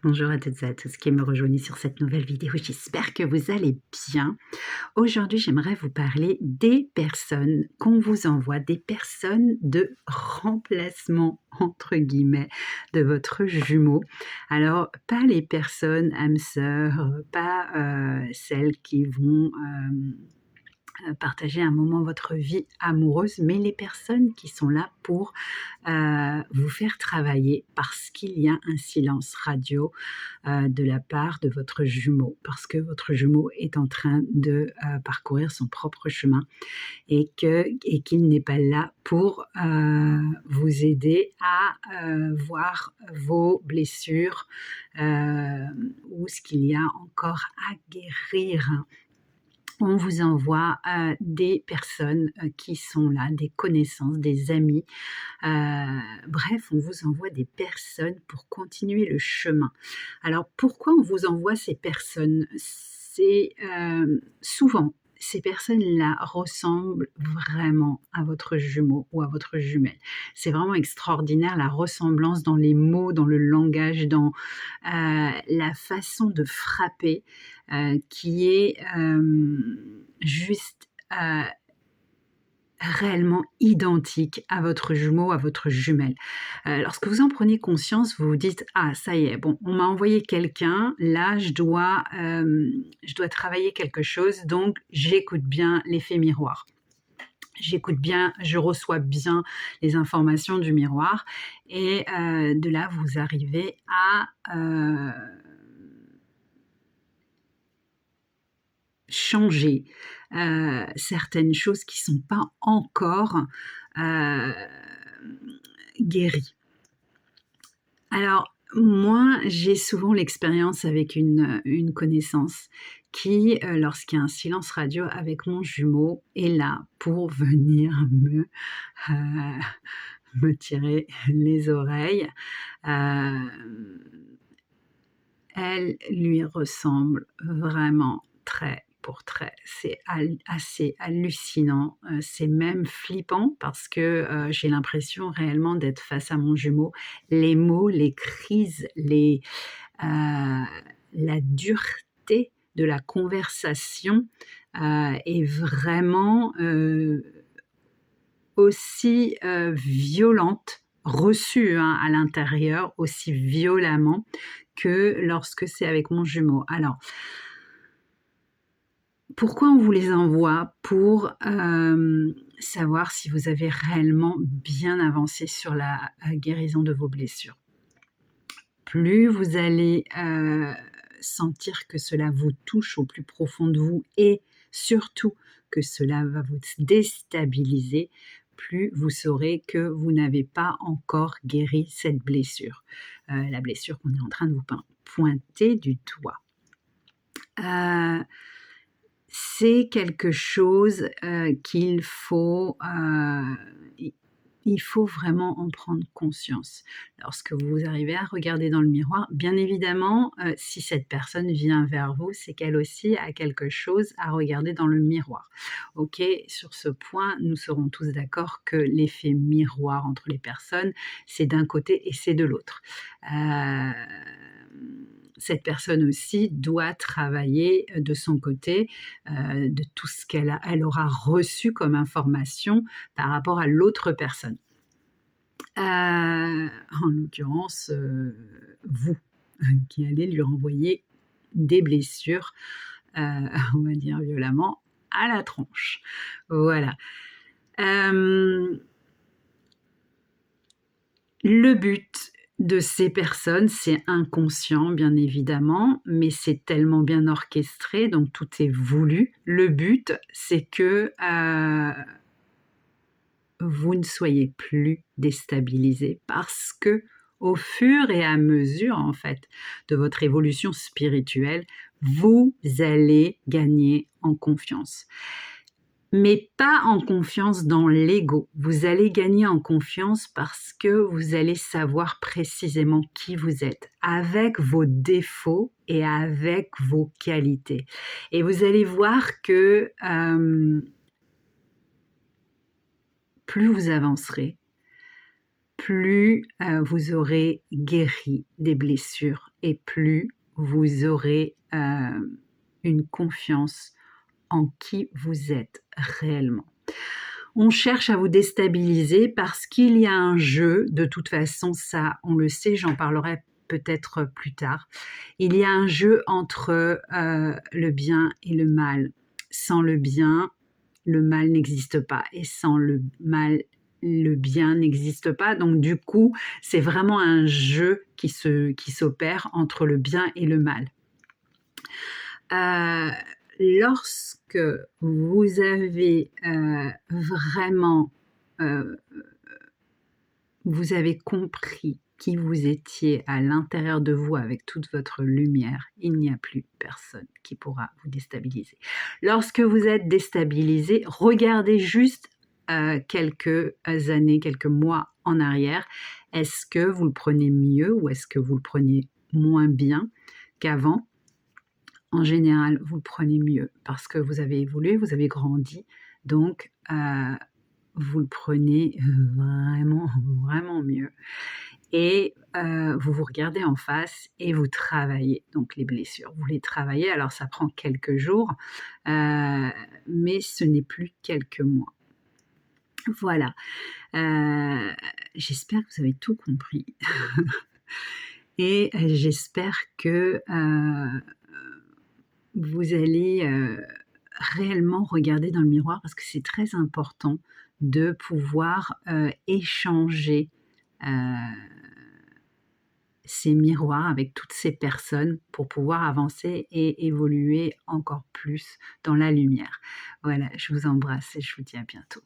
Bonjour à toutes et à tous qui me rejoignent sur cette nouvelle vidéo. J'espère que vous allez bien. Aujourd'hui, j'aimerais vous parler des personnes qu'on vous envoie, des personnes de remplacement, entre guillemets, de votre jumeau. Alors, pas les personnes âmes sœurs, pas celles qui vont partager un moment de votre vie amoureuse, mais les personnes qui sont là pour vous faire travailler parce qu'il y a un silence radio de la part de votre jumeau, parce que votre jumeau est en train de parcourir son propre chemin et qu'il n'est pas là pour vous aider à voir vos blessures ou ce qu'il y a encore à guérir. On vous envoie des personnes qui sont là, des connaissances, des amis. Bref, on vous envoie des personnes pour continuer le chemin. Alors, pourquoi on vous envoie ces personnes? C'est souvent, ces personnes-là ressemblent vraiment à votre jumeau ou à votre jumelle. C'est vraiment extraordinaire la ressemblance dans les mots, dans le langage, dans la façon de frapper qui est juste réellement identique à votre jumeau, à votre jumelle. Lorsque vous en prenez conscience, vous vous dites: «Ah ça y est, bon, on m'a envoyé quelqu'un, là je dois travailler quelque chose, donc j'écoute bien l'effet miroir. J'écoute bien, je reçois bien les informations du miroir» et de là vous arrivez à changer certaines choses qui sont pas encore heu, guéries. Alors moi, j'ai souvent l'expérience avec une connaissance qui, lorsqu'il y a un silence radio avec mon jumeau, est là pour venir heu, me tirer les oreilles. Hem, Elle lui ressemble vraiment trait pour trait. C'est assez hallucinant, c'est même flippant parce que, j'ai l'impression réellement d'être face à mon jumeau. Les mots, les crises, la dureté de la conversation, est vraiment, aussi, violente, reçue, hein, à l'intérieur aussi violemment que lorsque c'est avec mon jumeau. Alors, pourquoi on vous les envoie? Pour, savoir si vous avez réellement bien avancé sur la, guérison de vos blessures. Plus vous allez, sentir que cela vous touche au plus profond de vous et surtout que cela va vous déstabiliser, plus vous saurez que vous n'avez pas encore guéri cette blessure. La blessure qu'on est en train de vous pointer du doigt. Heu, c'est quelque chose, qu'il faut, il faut vraiment en prendre conscience. Lorsque vous arrivez à regarder dans le miroir, bien évidemment, si cette personne vient vers vous, c'est qu'elle aussi a quelque chose à regarder dans le miroir. OK, sur ce point, nous serons tous d'accord que l'effet miroir entre les personnes, c'est d'un côté et c'est de l'autre. Hem, Cette personne aussi doit travailler, de son côté, de tout ce elle aura reçu comme information par rapport à l'autre personne. En l'occurrence, vous, qui allez lui renvoyer des blessures, heu, on va dire violemment, à la tronche. Voilà. Hem, le but de ces personnes, c'est inconscient bien évidemment, mais c'est tellement bien orchestré, donc tout est voulu. Le but, c'est que, vous ne soyez plus déstabilisé parce que, au fur et à mesure, en fait, de votre évolution spirituelle, vous allez gagner en confiance. Mais pas en confiance dans l'ego. Vous allez gagner en confiance parce que vous allez savoir précisément qui vous êtes, avec vos défauts et avec vos qualités. Et vous allez voir que, plus vous avancerez, plus vous aurez guéri des blessures et plus vous aurez une confiance en qui vous êtes réellement. On cherche à vous déstabiliser parce qu'il y a un jeu, de toute façon ça on le sait, j'en parlerai peut-être plus tard. Il y a un jeu entre le bien et le mal. Sans le bien, le mal n'existe pas et sans le mal, le bien n'existe pas. Donc du coup, c'est vraiment un jeu qui s'opère entre le bien et le mal. Lorsque vous avez vraiment, vous avez compris qui vous étiez à l'intérieur de vous avec toute votre lumière, il n'y a plus personne qui pourra vous déstabiliser. Lorsque vous êtes déstabilisé, regardez juste quelques années, quelques mois en arrière. Est-ce que vous le prenez mieux ou est-ce que vous le prenez moins bien qu'avant? En général, vous le prenez mieux parce que vous avez évolué, vous avez grandi, donc vous le prenez vraiment, vraiment mieux. Et vous vous regardez en face et vous travaillez donc les blessures. Vous les travaillez, alors ça prend quelques jours, mais ce n'est plus quelques mois. Voilà. J'espère que vous avez tout compris. Et j'espère que vous allez réellement regarder dans le miroir parce que c'est très important de pouvoir échanger ces miroirs avec toutes ces personnes pour pouvoir avancer et évoluer encore plus dans la lumière. Voilà, je vous embrasse et je vous dis à bientôt.